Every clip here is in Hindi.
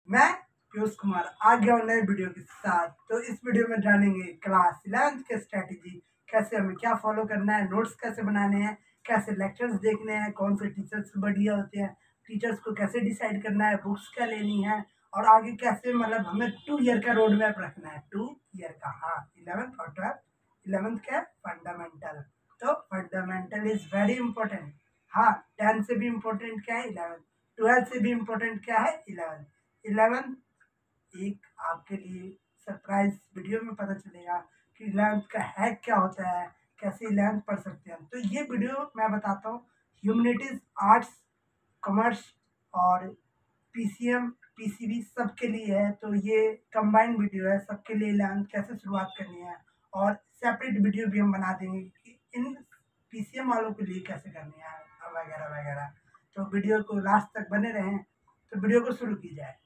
मैं पीयूष कुमार आ गया हूँ नए वीडियो के साथ। तो इस वीडियो में जानेंगे क्लास 11th के स्ट्रेटेजी, कैसे हमें क्या फॉलो करना है, नोट्स कैसे बनाने हैं, कैसे लेक्चर्स देखने हैं, कौन से टीचर्स बढ़िया होते हैं, टीचर्स को कैसे डिसाइड करना है, बुक्स क्या लेनी है और आगे कैसे मतलब हमें 2 ईयर का रोड मैप रखना है। 2 ईयर का, हाँ, 11th और 12th। 11th का फंडामेंटल, तो फंडामेंटल इज वेरी इंपॉर्टेंट। हाँ, 10th से भी इम्पोर्टेंट क्या है 11th, 12th से भी इम्पोर्टेंट क्या है 11th। 11th एक आपके लिए सरप्राइज वीडियो में पता चलेगा कि 11th का हैक क्या होता है, कैसे 11th पढ़ सकते हैं। तो ये वीडियो मैं बताता हूँ ह्यूमैनिटीज, आर्ट्स, कॉमर्स और पीसीएम, पीसीबी सबके लिए है। तो ये कंबाइंड वीडियो है सबके लिए, 11th कैसे शुरुआत करनी है। और सेपरेट वीडियो भी हम बना देंगे कि इन पीसीएम वालों के लिए कैसे करनी है वगैरह वगैरह। तो वीडियो को लास्ट तक बने रहें। तो वीडियो को शुरू की जाए।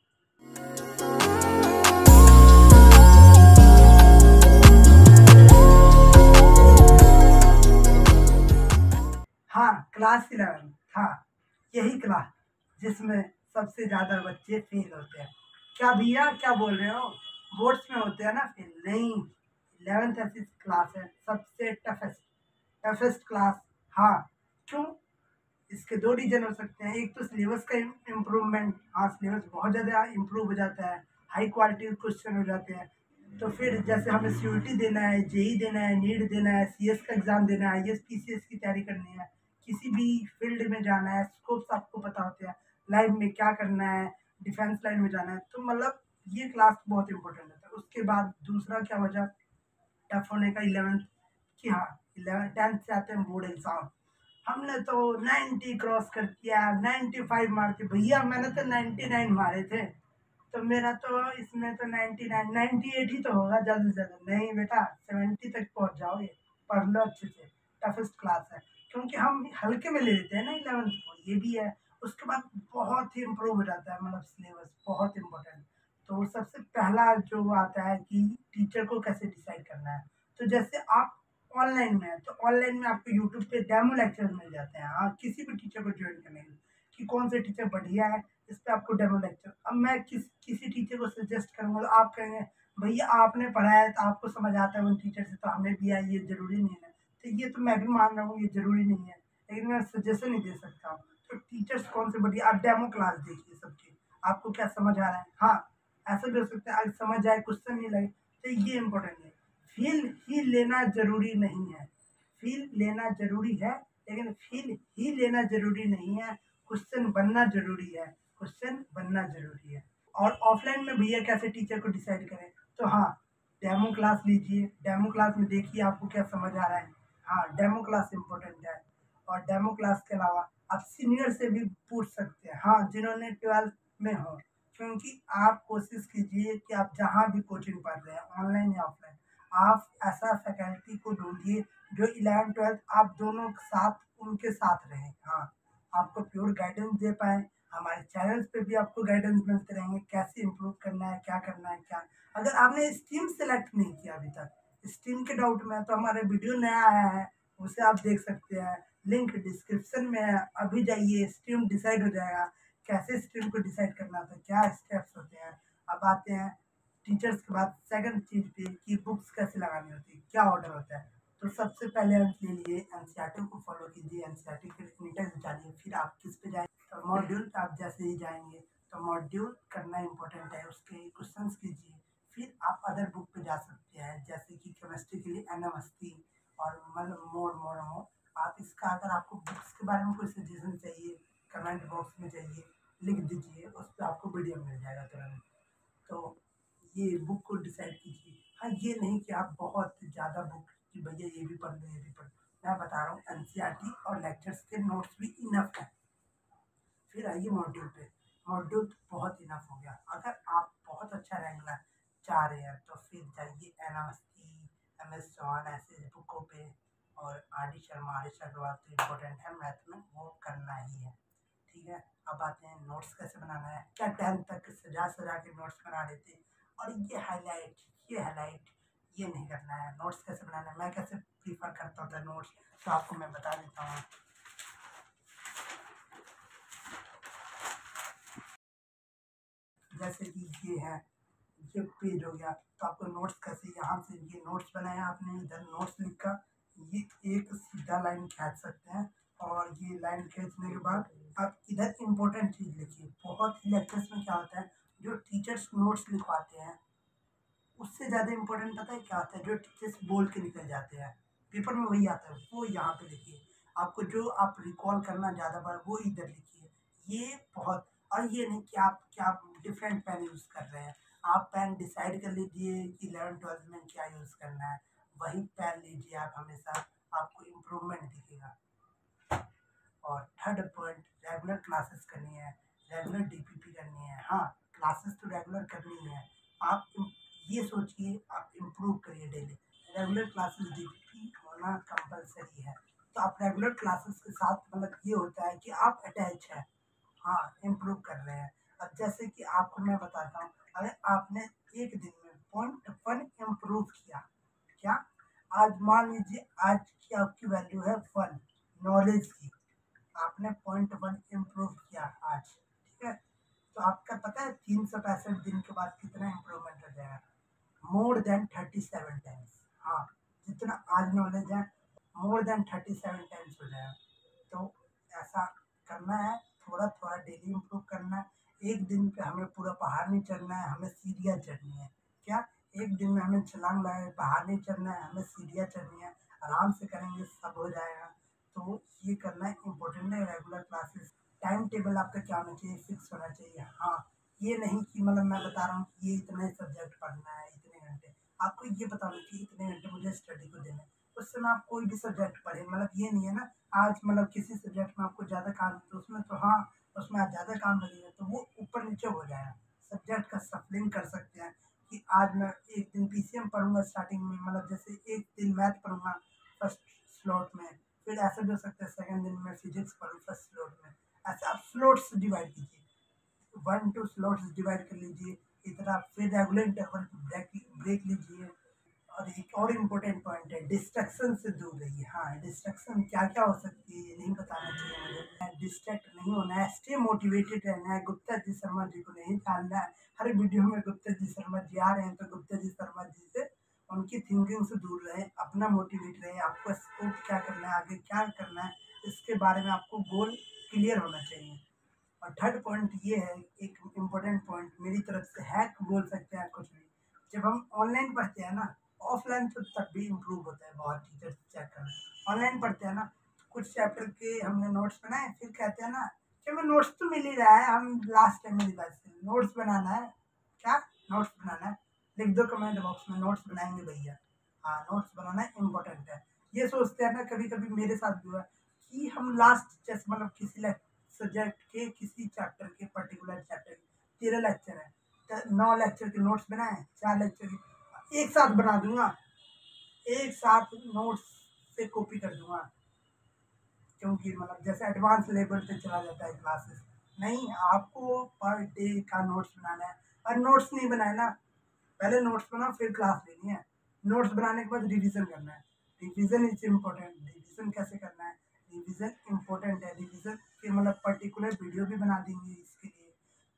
हाँ, क्लास 11, हाँ, यही क्लास जिसमें सबसे ज्यादा बच्चे फेल होते हैं। क्या भैया क्या बोल रहे हो, बोर्ड्स में होते हैं ना फेल? नहीं, 11th ऐसी क्लास है सबसे टफेस्ट क्लास। हाँ, क्यों? इसके दो रीजन हो सकते हैं। एक तो सिलेबस का इम्प्रूवमेंट, हाँ, सिलेबस बहुत ज़्यादा इम्प्रूव हो जाता है, हाई क्वालिटी क्वेश्चन हो जाते हैं। तो फिर जैसे हमें सीयूटी देना है, जेई देना है, नीट देना है, सीएस का एग्ज़ाम देना है, आईएएस पीसीएस की तैयारी करनी है, किसी भी फील्ड में जाना है, स्कोप्स आपको पता होते हैं, लाइफ में क्या करना है, डिफेंस लाइन में जाना है, तो मतलब ये क्लास बहुत इंपॉर्टेंट होता है। उसके बाद दूसरा क्या वजह टफ होने का 11th की? हाँ, 10th से आते हैं बोर्ड एग्जाम। हमने तो 90 क्रॉस कर दिया, 95 मारते भैया, मैंने तो 99 मारे थे। तो मेरा तो इसमें तो 99 98 ही तो होगा ज़्यादा से ज़्यादा। नहीं बेटा, 70 तक पहुंच जाओगे, पढ़ लो अच्छे से। टफेस्ट क्लास है क्योंकि हम हल्के में ले लेते हैं ना 11th को, ये भी है। उसके बाद बहुत ही इम्प्रूव हो जाता है, मतलब सिलेबस बहुत इंपॉर्टेंट। तो सबसे पहला जो आता है कि टीचर को कैसे डिसाइड करना है। तो जैसे आप ऑनलाइन में है तो ऑनलाइन में आपको यूट्यूब पे डेमो लेक्चर मिल जाते हैं, हाँ, किसी भी टीचर को ज्वाइन करने के लिए कि कौन से टीचर बढ़िया है, इस पे आपको डेमो लेक्चर। अब मैं किसी टीचर को सजेस्ट करूंगा तो आप कहेंगे भैया आपने पढ़ाया है तो आपको समझ आता है उन टीचर से, तो हमें भी आए, ये जरूरी नहीं है। तो ये तो मैं भी मान रहा हूँ ये जरूरी नहीं है, लेकिन मैं सजेशन नहीं दे सकता हूँ। तो टीचर्स कौन से बढ़िया, आप डेमो क्लास देखिए सबकी, आपको क्या समझ आ रहा है। हाँ, ऐसा भी हो सकता है समझ आए, क्वेश्चन नहीं लगे, तो ये इंपॉर्टेंट है। फील ही लेना जरूरी नहीं है, फील लेना जरूरी है, लेकिन फील ही लेना जरूरी नहीं है। क्वेश्चन बनना जरूरी है, क्वेश्चन बनना जरूरी है। और ऑफलाइन में भैया कैसे टीचर को डिसाइड करें? तो हाँ, डेमो क्लास लीजिए, डेमो क्लास में देखिए आपको क्या समझ आ रहा है। हाँ, डेमो क्लास इंपॉर्टेंट है। और डेमो क्लास के अलावा आप सीनियर से भी पूछ सकते हैं, हाँ, जिन्होंने 12th में हो। क्योंकि आप कोशिश कीजिए कि आप जहाँ भी कोचिंग पढ़ रहे हैं, ऑनलाइन या ऑफलाइन, आप ऐसा फैकल्टी को ढूंढिए जो 11th 12th आप दोनों के साथ, उनके साथ रहें। हाँ, आपको प्योर गाइडेंस दे पाए। हमारे चैनल्स पे भी आपको गाइडेंस मिलते रहेंगे, कैसे इम्प्रूव करना है, क्या करना है, क्या। अगर आपने स्ट्रीम सेलेक्ट नहीं किया अभी तक, स्ट्रीम के डाउट में है, तो हमारे वीडियो नया आया है, उसे आप देख सकते हैं, लिंक डिस्क्रिप्शन में है। अभी जाइए, स्ट्रीम डिसाइड हो जाएगा, कैसे स्ट्रीम को डिसाइड करना होता है, क्या स्टेप्स होते हैं। अब आते हैं टीचर्स के बाद सेकंड चीज पे कि बुक्स कैसे लगानी होती है, क्या ऑर्डर होता है। तो सबसे पहले अंक के लिए एनसीईआरटी को फॉलो कीजिए, एनसीईआरटी के इंटेक्स डालिए, फिर आप किस पे जाएंगे तो मॉड्यूल पे आप जैसे ही जाएंगे तो मॉड्यूल करना इंपॉर्टेंट है, उसके क्वेश्चंस कीजिए। फिर आप अदर बुक पे जा सकते हैं, जैसे कि केमिस्ट्री के लिए एनएमएसटी और मतलब मोर। आप इसका अगर आपको बुक्स के बारे में कोई सजेशन चाहिए, कमेंट बॉक्स में चाहिए, लिख दीजिए, उस पर आपको वीडियो मिल जाएगा तुरंत। तो ये बुक को डिसाइड कीजिए। हाँ, ये नहीं कि आप बहुत ज़्यादा बुक कि भैया ये भी पढ़ लो, ये भी पढ़ लो। मैं बता रहा हूँ एनसीईआरटी और लेक्चर्स के नोट्स भी इनफ है। फिर आइए मॉड्यूल पे। मॉड्यूल तो बहुत इनफ हो गया। अगर आप बहुत अच्छा रैंक ला चाह रहे हैं तो फिर जाइए एनएमएसटी, एमएस चौहान ऐसे बुकों पे, और आर डी शर्मा तो इम्पोर्टेंट है मैथ में, वो करना ही है। ठीक है, अब आते हैं नोट्स कैसे बनाना है। क्या 10th तक सजा सजा के नोट्स बना देते, और ये हाईलाइट ये नहीं करना है। नोट्स कैसे बनाना है, मैं कैसे प्रीफर करता था नोट्स, तो आपको मैं बता देता हूँ। जैसे कि ये है, ये पेज हो गया, तो आपको नोट्स कैसे, यहाँ से ये नोट्स बनाया आपने, इधर नोट्स लिखा, ये एक सीधा लाइन खींच सकते हैं, और ये लाइन खींचने के बाद आप इधर इम्पोर्टेंट चीज़ लिखिए। बहुत ही लेक्चर्स में क्या होता है, जो टीचर्स नोट्स लिखवाते हैं उससे ज़्यादा इम्पोर्टेंट पता है क्या होता है, जो टीचर्स बोल के निकल जाते हैं पेपर में वही आता है, वो यहाँ पे लिखिए। आपको जो आप रिकॉल करना ज़्यादा बार वो इधर लिखिए। ये बहुत, और ये नहीं कि आप क्या डिफरेंट पेन यूज़ कर रहे हैं, आप पेन डिसाइड कर लीजिए कि 11th-12th में क्या यूज़ करना है, वही पेन लीजिए आप हमेशा, आपको इम्प्रूवमेंट दिखेगा। और थर्ड पॉइंट, रेगुलर क्लासेस करनी है, रेगुलर डीपीपी करनी है। हाँ, क्लासेस तो रेगुलर करनी है, आप ये सोचिए आप इम्प्रूव करिए डेली। रेगुलर क्लासेस डीपीपी होना कंपलसरी है, तो आप रेगुलर क्लासेस के साथ मतलब ये होता है कि आप अटैच हैं, हाँ इम्प्रूव कर रहे हैं। अब जैसे कि आपको मैं बताता हूँ, अगर आपने एक दिन में पॉइंट 1 इम्प्रूव किया, क्या आज मान लीजिए आज की आपकी वैल्यू है 1 नॉलेज की, आपने पॉइंट 1 इम्प्रूव किया आज, ठीक है, तो आपका पता है 365 दिन के बाद कितना इम्प्रूवमेंट हो जाएगा, मोर देन 37 टाइम्स। हाँ, जितना आज नॉलेज है मोर देन 37 टाइम्स हो जाएगा। तो ऐसा करना है, थोड़ा थोड़ा डेली इम्प्रूव करना है। एक दिन पे हमें पूरा पहाड़ नहीं चढ़ना है, हमें सीढ़ियाँ चढ़नी है। क्या एक दिन में हमें छलांग लगाए पहाड़ नहीं चढ़ना है, हमें सीढ़ियाँ चढ़नी है, आराम से करेंगे सब हो जाएगा। तो ये करना इम्पोर्टेंट है। रेगुलर क्लासेस टाइम टेबल आपका क्या होना चाहिए, फिक्स होना चाहिए। हाँ, ये नहीं कि मतलब मैं बता रहा हूँ कि ये इतने सब्जेक्ट पढ़ना है इतने घंटे, आपको ये पता होना चाहिए इतने घंटे मुझे स्टडी को देना है। उस समय आप कोई भी सब्जेक्ट पढ़े, मतलब ये नहीं है ना आज मतलब किसी सब्जेक्ट में आपको ज़्यादा काम है तो उसमें तो हाँ उसमें आज ज़्यादा काम लगेगा तो वो ऊपर नीचे हो जाएगा। सब्जेक्ट का सफलिंग कर सकते हैं कि आज मैं एक दिन पीसीएम पढ़ूंगा स्टार्टिंग में, मतलब जैसे एक दिन मैथ पढ़ूंगा फर्स्ट स्लॉट में, फिर ऐसा भी हो सकता है सेकंड दिन में फिजिक्स पढ़ूँ फर्स्ट स्लॉट में। ऐसे आप स्लॉट्स डिवाइड कीजिए, 1-2 स्लॉट्स डिवाइड कर लीजिए इतना, फिर रेगुलर इंटरवल ब्रेक ब्रेक लीजिए। और एक और इम्पोर्टेंट पॉइंट है, डिस्ट्रैक्शन से दूर रहिए। हाँ, डिस्ट्रैक्शन क्या क्या हो सकती है ये नहीं बताना चाहिए मुझे, डिस्ट्रैक्ट नहीं होना है, स्टे मोटिवेटेड रहना है। गुप्ता जी शर्मा जी को नहीं जानना है, हर वीडियो में गुप्ता जी शर्मा जी आ रहे हैं तो गुप्ता जी शर्मा जी से उनकी थिंकिंग से दूर रहें, अपना मोटिवेट रहे। आपको स्कोप क्या करना है, आगे क्या करना है, इसके बारे में आपको गोल क्लियर होना चाहिए। और थर्ड पॉइंट ये है, एक इम्पोर्टेंट पॉइंट मेरी तरफ से, हैक बोल सकते हैं कुछ भी। जब हम ऑनलाइन पढ़ते हैं ना, ऑफलाइन तो तब भी इम्प्रूव होता है, बहुत टीचर चेक कर। ऑनलाइन पढ़ते हैं ना, कुछ चैप्टर के हमने नोट्स बनाए, फिर कहते हैं ना कि हमें नोट्स तो मिल ही रहा है, हम लास्ट टाइम मेरी बात से नोट्स बनाना है। क्या नोट्स बनाना है, लिख दो कमेंट बॉक्स में नोट्स बनाएंगे भैया। हाँ, नोट्स बनाना इम्पोर्टेंट है। ये सोचते हैं ना, कभी कभी मेरे साथ भी हुआ कि हम लास्ट जैसे मतलब किसी सब्जेक्ट के किसी चैप्टर के पर्टिकुलर चैप्टर के 13 लेक्चर है तो 9 लेक्चर के नोट्स बनाए, 4 लेक्चर के एक साथ बना दूंगा, एक साथ नोट्स से कॉपी कर दूंगा, क्योंकि मतलब जैसे एडवांस लेवल पे चला जाता है क्लासेस। नहीं, आपको पर डे का नोट्स बनाना है। और नोट्स नहीं बनाए ना, पहले नोट्स बनाओ फिर क्लास लेनी है, नोट्स बनाने के बाद रिवीजन करना है। Revision is important. रिवीजन कैसे करना है, रिवीजन इम्पोर्टेंट है। रिवीजन के मतलब पर्टिकुलर वीडियो भी बना देंगे इसके लिए।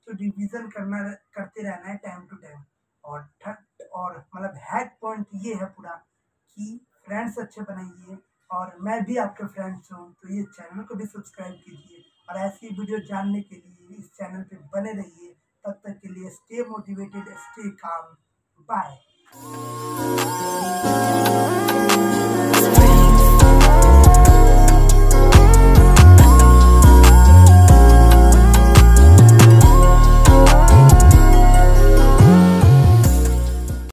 तो रिवीजन करना करते रहना है टाइम टू टाइम। और थर्ड और मतलब हैक पॉइंट ये है पूरा कि फ्रेंड्स अच्छे बनाइए, और मैं भी आपके फ्रेंड्स हूँ तो ये चैनल को भी सब्सक्राइब कीजिए, और ऐसी वीडियो जानने के लिए इस चैनल पे बने रहिए। तब तक के लिए stay motivated, stay calm, bye.